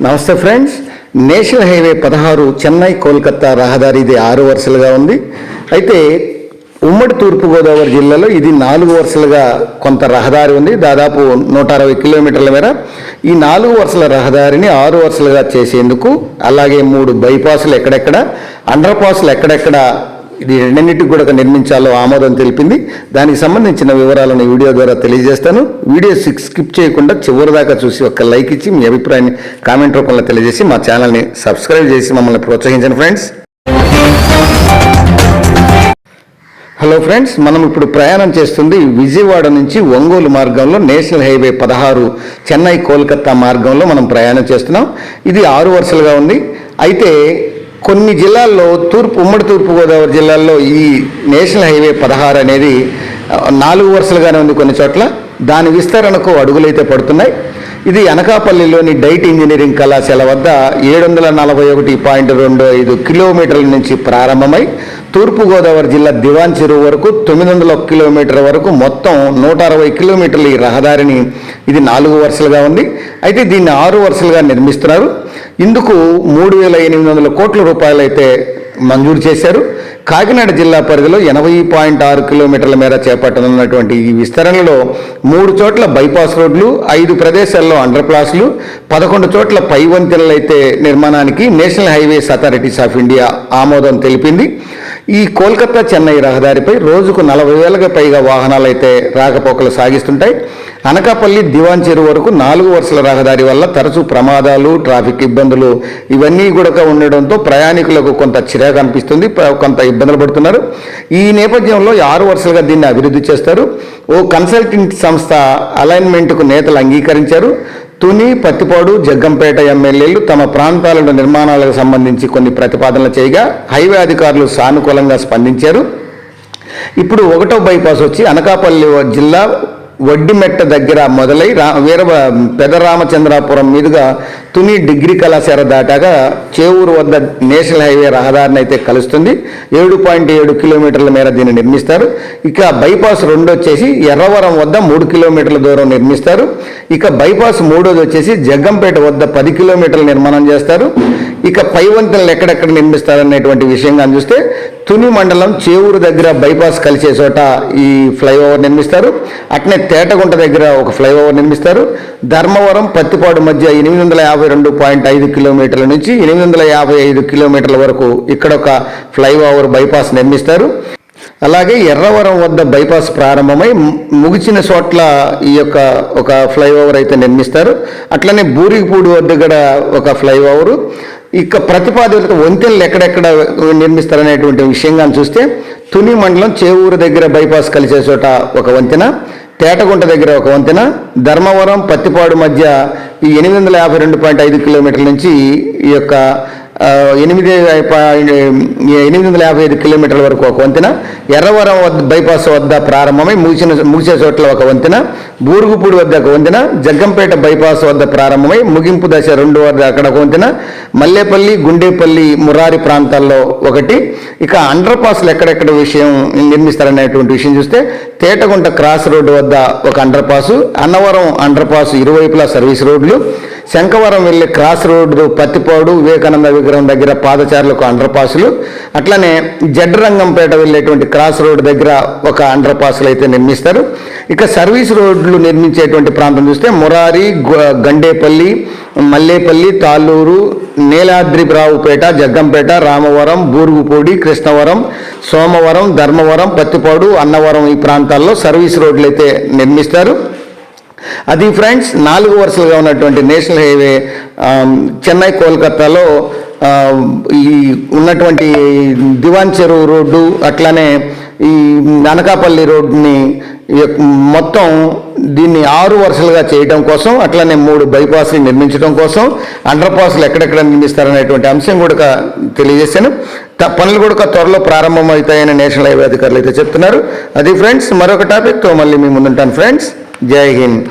నమస్తే friends. National highway 16 Chennai Kolkata రహదారి ఇది 6 వరుసలుగా ఉంది. అయితే ఉమ్మడి తూర్పుగోదావరి జిల్లాలో ఇది 4 వరుసలుగా కొంత రహదారి ఉంది. దాదాపు 160 కిలోమీటర్ల మేర ఈ 4 వరుసల రహదారిని 6 వరుసలుగా చేసేందుకు, అలాగే 3 బైపాసులు ఎక్కడెక్కడ, అండర్ పాసులు ఎక్కడెక్కడ ఇది రెండింటికి కూడా నిర్మించాలో ఆమోదం తెలిపింది. దానికి సంబంధించిన వివరాలను వీడియో ద్వారా తెలియజేస్తాను. వీడియో స్కిప్ చేయకుండా చివరి దాకా చూసి ఒక లైక్ ఇచ్చి మీ అభిప్రాయాన్ని కామెంట్ రూపంలో తెలియజేసి మా ఛానల్ని సబ్స్క్రైబ్ చేసి మమ్మల్ని ప్రోత్సహించండి ఫ్రెండ్స్. హలో ఫ్రెండ్స్, మనం ఇప్పుడు ప్రయాణం చేస్తుంది విజయవాడ నుంచి ఒంగోలు మార్గంలో నేషనల్ హైవే 16 చెన్నై కోల్కతా మార్గంలో మనం ప్రయాణం చేస్తున్నాం. ఇది 6 వరుసలుగా ఉంది. అయితే కొన్ని జిల్లాల్లో ఉమ్మడి తూర్పుగోదావరి జిల్లాల్లో ఈ నేషనల్ హైవే 16 అనేది 4 వరుసలుగానే ఉంది. కొన్ని చోట్ల దాని విస్తరణకు అడుగులైతే పడుతున్నాయి. ఇది అనకాపల్లిలోని డైట్ ఇంజనీరింగ్ కళాశాల వద్ద 741.25 కిలోమీటర్ల నుంచి ప్రారంభమై తూర్పుగోదావరి జిల్లా దివాన్ చెరువు వరకు 901 కిలోమీటర్ల వరకు మొత్తం 160 కిలోమీటర్ల ఈ రహదారిని ఇది 4 వరుసలుగా ఉంది. అయితే దీన్ని 6 వరుసలుగా నిర్మిస్తున్నారు. ఇందుకు 3,800 కోట్ల రూపాయలు అయితే మంజూరు చేశారు. కాకినాడ జిల్లా పరిధిలో 80.6 కిలోమీటర్ల మేర చేపట్టనున్నటువంటి ఈ విస్తరణలో 3 చోట్ల బైపాస్ రోడ్లు, 5 ప్రదేశాల్లో అండర్ పాస్లు, 11 చోట్ల పై వంతెనలు అయితే నిర్మాణానికి national highways authorities of India ఆమోదం తెలిపింది. ఈ కోల్కతా చెన్నై రహదారిపై రోజుకు 40,000కి పైగా వాహనాలు అయితే రాకపోకలు సాగిస్తుంటాయి. అనకాపల్లి దివాన్ చెరువు వరకు 4 వరుసల రహదారి వల్ల తరచూ ప్రమాదాలు, ట్రాఫిక్ ఇబ్బందులు ఇవన్నీ కూడా ఉండడంతో ప్రయాణికులకు కొంత చిరాకు అనిపిస్తుంది, కొంత ఇబ్బందులు పడుతున్నారు. ఈ నేపథ్యంలో 6 వరుసలుగా దీన్ని అభివృద్ధి చేస్తారు. ఓ కన్సల్టెంట్ సంస్థ అలైన్మెంట్కు నేతలు అంగీకరించారు. తుని, పత్తిపాడు, జగ్గంపేట ఎమ్మెల్యేలు తమ ప్రాంతాలలో నిర్మాణాలకు సంబంధించి కొన్ని ప్రతిపాదనలు చేయగా హైవే అధికారులు సానుకూలంగా స్పందించారు. ఇప్పుడు 1వ బైపాస్ వచ్చి అనకాపల్లి జిల్లా వడ్డిమెట్ట దగ్గర మొదలై పెదరామచంద్రాపురం మీదుగా తుని డిగ్రీ కళాశాల దాటాగా చేవూరు వద్ద నేషనల్ హైవే రహదారిని అయితే కలుస్తుంది. 7.7 కిలోమీటర్ల మేర దీన్ని నిర్మిస్తారు. ఇక బైపాస్ 2 వచ్చేసి ఎర్రవరం వద్ద 3 కిలోమీటర్ల దూరం నిర్మిస్తారు. ఇక బైపాస్ 3 వచ్చేసి జగ్గంపేట వద్ద 10 కిలోమీటర్ల నిర్మాణం చేస్తారు. ఇక పై వంతెనలు ఎక్కడెక్కడ నిర్మిస్తారనేటువంటి విషయంగా చూస్తే తుని మండలం చేవూరు దగ్గర బైపాస్ కలిసే చోట ఈ ఫ్లైఓవర్ నిర్మిస్తారు. అట్నే తేటగుంట దగ్గర ఒక ఫ్లైఓవర్ నిర్మిస్తారు. ధర్మవరం, పత్తిపాడు మధ్య 852.5 కిలోమీటర్ల నుంచి 855 కిలోమీటర్ల వరకు ఇక్కడ ఒక ఫ్లైఓవర్ బైపాస్ నిర్మిస్తారు. అలాగే ఎర్రవరం వద్ద బైపాస్ ప్రారంభమై ముగిసిన చోట్ల ఈ యొక్క ఒక ఫ్లైఓవర్ అయితే నిర్మిస్తారు. అట్లనే బూరిగిపూడి వద్ద కూడా ఒక ఫ్లైఓవరు. ఇక ప్రతిపాదిత వంతెనలు ఎక్కడెక్కడ నిర్మిస్తారనేటువంటి విషయంగా చూస్తే తుని మండలం చేవూరు దగ్గర బైపాస్ కలిసే చోట ఒక వంతెన, తేటగుంట దగ్గర ఒక వంతెన, ధర్మవరం, పత్తిపాడు మధ్య ఈ 852.5 కిలోమీటర్ల నుంచి ఈ యొక్క 855 కిలోమీటర్ల వరకు ఒక వంతెన, ఎర్రవరం వద్ద బైపాస్ వద్ద ప్రారంభమై ముగిసే చోట్ల ఒక వంతెన, బూరుగుపూడి వద్ద ఒక వంతెన, జగ్గంపేట బైపాస్ వద్ద ప్రారంభమై ముగింపు దశ 2 వద్ద అక్కడ ఒక వంతెన, మల్లేపల్లి, గుండేపల్లి, మురారి ప్రాంతాల్లో ఒకటి. ఇక అండర్ పాస్లు ఎక్కడెక్కడ విషయం నిర్మిస్తారనేటువంటి విషయం చూస్తే తేటగుంట క్రాస్ రోడ్డు వద్ద ఒక under pass, Annavaram under pass ఇరువైపులా సర్వీస్ రోడ్లు, శంఖవరం వెళ్ళే క్రాస్ రోడ్డు, పత్తిపాడు, వివేకానంద విగ్రహం దగ్గర పాదచారులకు అండర్ పాసులు, అట్లనే జడ్రంగంపేట వెళ్ళేటువంటి క్రాస్ రోడ్డు దగ్గర ఒక అండర్ పాసులు అయితే నిర్మిస్తారు. ఇక సర్వీస్ రోడ్లు నిర్మించేటువంటి ప్రాంతం చూస్తే మురారి, గండేపల్లి, మల్లేపల్లి, తాళ్ళూరు, నీలాద్రిరావుపేట, జగ్గంపేట, రామవరం, బూరుగుపూడి, కృష్ణవరం, సోమవరం, ధర్మవరం, పత్తిపాడు, అన్నవరం ఈ ప్రాంతాల్లో సర్వీస్ రోడ్లు అయితే నిర్మిస్తారు. అది ఫ్రెండ్స్ 4 వరుసలుగా ఉన్నటువంటి నేషనల్ హైవే చెన్నై కోల్కతాలో ఈ ఉన్నటువంటి దివాన్ చెరువు రోడ్డు, అట్లానే ఈ అనకాపల్లి రోడ్డుని మొత్తం దీన్ని 6 వరుసలుగా చేయడం కోసం, అట్లనే 3 బైపాస్ని నిర్మించడం కోసం, అండర్ పాస్లు ఎక్కడెక్కడ నిర్మిస్తారనేటువంటి అంశం కూడా తెలియజేశాను. పనులు కూడా త్వరలో ప్రారంభమవుతాయని నేషనల్ హైవే అధికారులు అయితే చెప్తున్నారు. అది ఫ్రెండ్స్, మరొక టాపిక్తో మళ్ళీ మీ ముందుంటాను ఫ్రెండ్స్. జై హింద్.